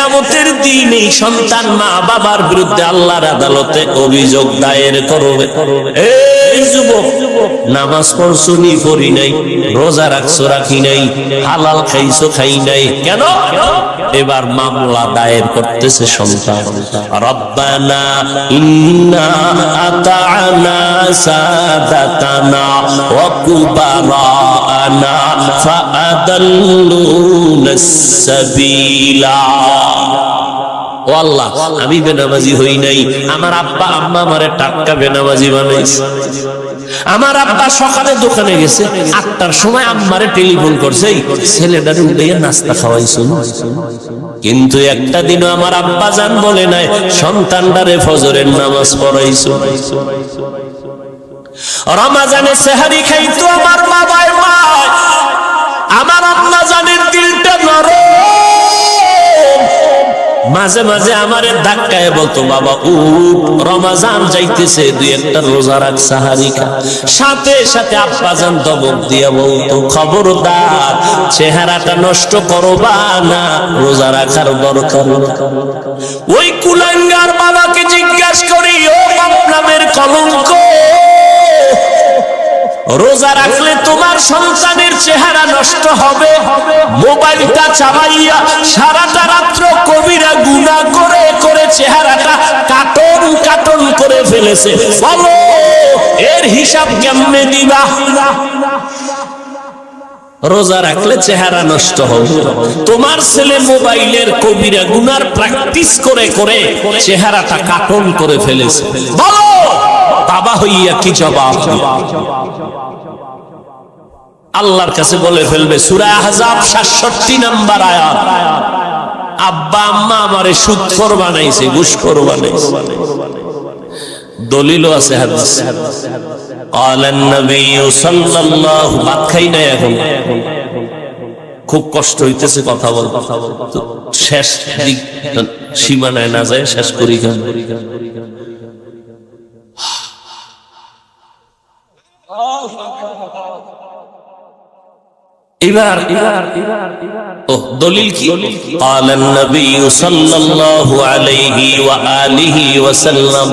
কিয়ামতের দিন এই সন্তান মা বাবার বিরুদ্ধে আল্লাহর আদালতে অভিযোগ দায়ের করবে, এই যুবক নামাজ পড়ছো নি পড়ি নাই, রোজা রাখছো রাখি নাই, হালাল খাইছো খাই নাই, কেন? এবার মামলা দায়ের করতেছে সন্তান। রব্বানা ইন্না আতা'না সাদাতানা ওয়া কুবারানা ফাআদাল্লুনাস সাবিলা। ও আল্লাহ, আমি বেনামাজি হই নাই, আমার আব্বা আম্মা আমারে টাটকা বেনামাজি বানাইছে। আমার আব্বা সকালে দোকানে গেছে, 8টার সময় আম্মারে টেলিফোন করছে, ছেলেটারে উঠাইয়া নাস্তা খাওয়াইছো। কিন্তু একটা দিনও আমার আব্বা জান বলে নাই সন্তানটারে ফজরের নামাজ পড়াইছো। রমজানে সেহরি খাইতো আমার বাবায় মা, আমার আম্মা জানের দিলটা নরম, মাঝে মাঝে আমারে ধাক্কায় বলতো, বাবা উঠ, রমজান যাইতেছে, দুই একটা রোজা রাখ, সাহারি খা। সাথে সাথে আব্বা জান দবক দিয়া বলতো, খবরদার চেহারাটা নষ্ট করবা না, রোজা রাখার দরকার। ওই কুলাঙ্গার বাবাকে জিজ্ঞাসা করি, ও বাপ নামের কলঙ্ক, রোজা রাখলে তোমার সন্তানের চেহারা নষ্ট হবে, মোবাইলটা চালাইয়া সারাটা রাত্র কবিরা গুনাহ করে করে চেহারাটা কাটন কাটন করে ফেলেছে, বলো এর হিসাব কেমনে দিবা? রোজা রাখলে চেহারা নষ্ট হবে, তোমার ছেলে মোবাইলের কবিরা গুনার প্র্যাকটিস করে করে চেহারাটা কাটন করে ফেলেছে, বলো বাবা হইয়া কি জবাব? আল্লাহর কাছে বলে ফেলবে। সূরা আহজাব 67 নম্বর আয়াত, আব্বা আম্মা আমারে সুদখোর বানাইছে, ঘুষখোর বানাইছে। দলিলও আছে হাদিস। ক্বালান নবী সাল্লাল্লাহু, ভাত খাই না এখন, খুব কষ্ট হইতেছে কথা বলতে, শেষ দিক সীমানায় না যায়, শেষ করি কেন? এবার দলিল কি? ক্বালান নবী সাল্লাল্লাহু আলাইহি ওয়া আলিহি ওয়াসাল্লাম,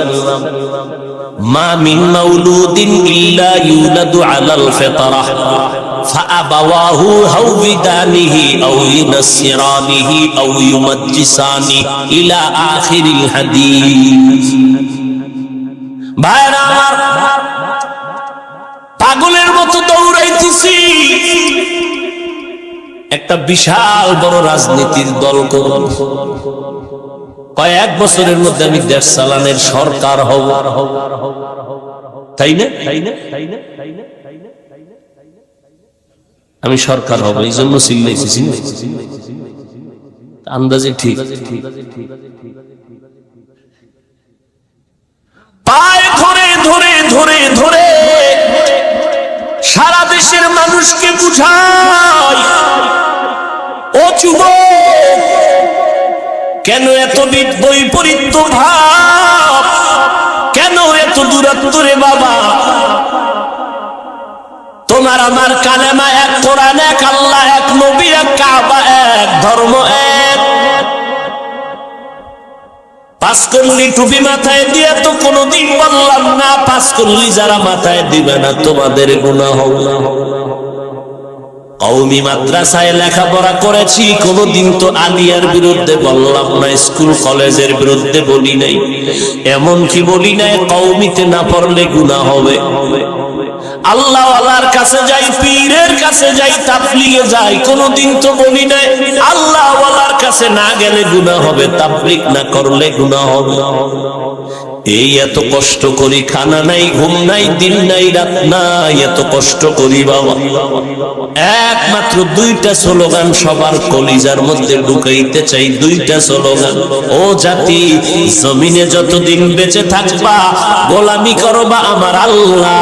মা মিন মাউলুদিন ইল্লা ইউলাদু আলাল ফিতরাহ ফাআবাওয়াহু হাউবিদানিহি আও ইউনাসসিরানিহি আও ইউমাজ্জিসানি ইলা আখিরিল হাদিস। ভাইরা আমার, পাগলের মতো দৌড়াইতেছি, একটা বিশাল বড় রাজনীতির দল করব, কয়েক বছরের মধ্যে আমি দেশ চালানোর সরকার হব, তাই না? আমি সরকার হব, এই জন্য চিল্লাইছি, আন্দাজে ঠিক। পায়ে ধরে ধরে ধরে ধরে সারা দেশের মানুষকে বুঝাই, ও যুবক, কেন এত বৈপরীত্য ভাব, কেন এত দূরত্ব রে বাবা? তোমার আমার কালেমা এক, কোরআন এক, আল্লাহ এক, নবী এক, কাবা এক, ধর্ম এক। পাঁচকল্লি টুপি মাথায় দিয়ে তো কোনোদিন বললাম না, পাঁচকল্লি যারা মাথায় দিবে না তোমাদের গুনাহ হবে। কওমি মাদ্রাসায় লেখাপড়া করেছি, কোনোদিন তো আলিয়ার বিরুদ্ধে বললাম না, স্কুল কলেজের বিরুদ্ধে বলি নাই, এমনকি বলি নাই কওমিতে না পড়লে গুনাহ হবে। আল্লাহ ওয়ালার কাছে যাই, পীরের কাছে যাই, তাবলীগে যাই, কোনোদিন তো বলি নাই আল্লাহ ওয়ালার কাছে না গেলে গুনাহ হবে, তাবলীগ না করলে গুনাহ হবে। এই এত কষ্ট করি, খানা নাই, ঘুম নাই, দিন নাই, রাত নাই, এত কষ্ট করি বাবা, একমাত্র দুইটা স্লোগান সবার কলিজার মধ্যে ঢুকাইতে চাই, দুইটা স্লোগান। ও জাতি, জমিনে যতদিন বেঁচে থাকবা গোলামি করবা আমার আল্লাহ,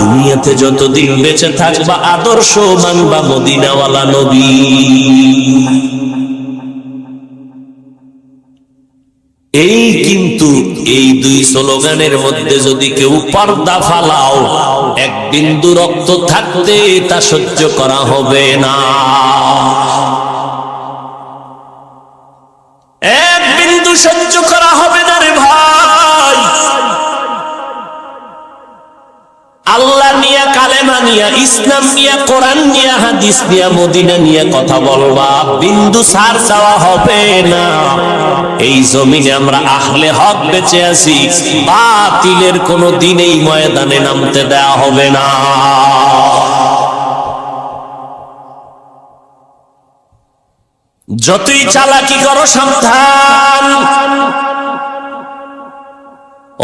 দুনিয়াতে যতদিন বেঁচে থাকবা আদর্শ মানবা মদিনাওয়ালা নবী। এই কিন্তু এই দুই স্লোগানের মধ্যে যদি কেউ পর্দা ফালাও, এক বিন্দু রক্ত থাকতে তা সহ্য করা হবে না। এক বিন্দু সহ্য করা হবে না রে ভাই। আল্লাহ নিয়া, কালেমা নিয়া, ইসলাম নিয়া, কোরআন নিয়া, হাদিস নিয়া, মদিনা নিয়া কথা বলবা, বিন্দু সার চাওয়া হবে না। এই জমিনে আমরা আহলে হক বেঁচে আছি, বাতিলের কোনো দিন এই ময়দানে নামতে দেয়া হবে না। যতই চালাকি করো সাবধান।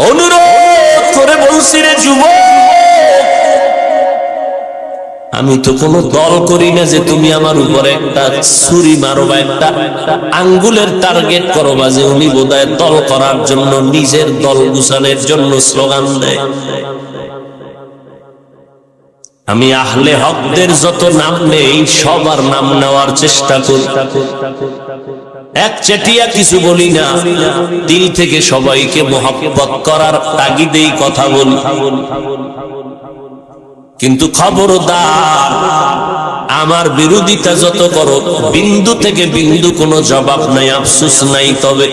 অনুরোধ করে বলছি রে যুবক, আমি তো কোনো দল করি না যে তুমি আমার উপরে একটা ছুরি মারো বা একটা আঙ্গুলের টার্গেট করো, বা যে উনি বোধহয় দল করার জন্য, নিজের দল গুছানোর জন্য স্লোগান দেয়। আমি আহলে হকদের যত নাম নেই সবার নাম নেওয়ার চেষ্টা করি, একচেটিয়া কিছু বলি না, দিল থেকে সবাইকে মহব্বত করার তাগিদেই কথা বলি। কিন্তু খবরদার, আমার বিরোধিতা যত করো, বিন্দু থেকে বিন্দু কোনো জবাব নাই, আফসোস নাই। তবে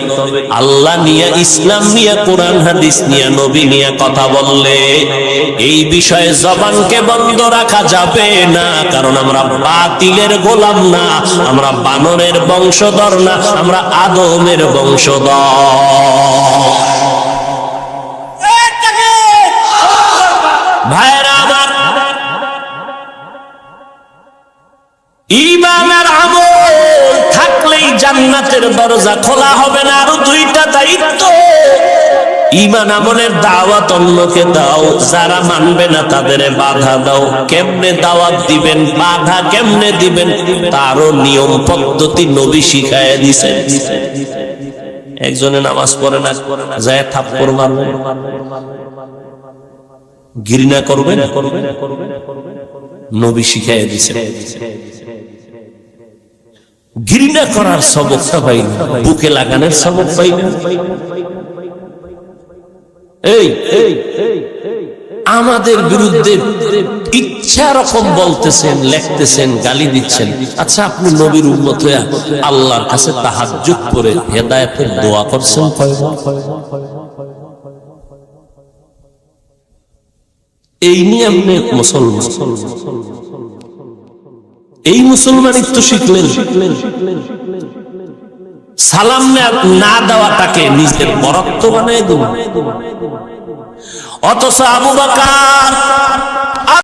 আল্লাহ নিয়ে, ইসলাম নিয়ে, কোরআন হাদিস নিয়ে, নবী নিয়ে কথা বললে এই বিষয়ে জবানকে বন্ধ রাখা যাবে না। কারণ আমরা বাতিলের গোলাম না, আমরা বানরের বংশধর না, আমরা আদমের বংশধর। ভাইরা আমার, ঈমান আর আমল থাকলেই জান্নাতের দরজা খোলা হবে না। আরো দুইটা দায়িত্ব, ঈমান আমলের দাওয়াত অন্যকে দাও, যারা মানবে না তাদের বাধা দাও। কেমনে দাওয়াত দিবেন, বাধা কেমনে দিবেন, তারও নিয়ম পদ্ধতি নবী শিখায় দিয়েছেন। একজনে নামাজ পড়ে না, যায় থাপ্পড় মারবে, ঘৃণা করবে না, নবী শিখায় দিয়েছেন। ঘৃণা করার সবকটা পাই না, বুকে লাগানোর সবক পাই না। এই আমাদের বিরুদ্ধে ইচ্ছা রকম বলতেছেন, লিখতেছেন, গালি দিচ্ছেন। আচ্ছা, আপনি নবীর উম্মত হয়ে আল্লাহর কাছে তাহাজ্জুদ করে হেদায়েতের দোয়া করছেন কয়বার? এই নিয়ে আপনি মুসলমান, এই মুসলমানিত্ব শিখলেন। সালাম না দেওয়াটাকে নিজের বরত্ব বানায় দিন। অথচ আবু বকর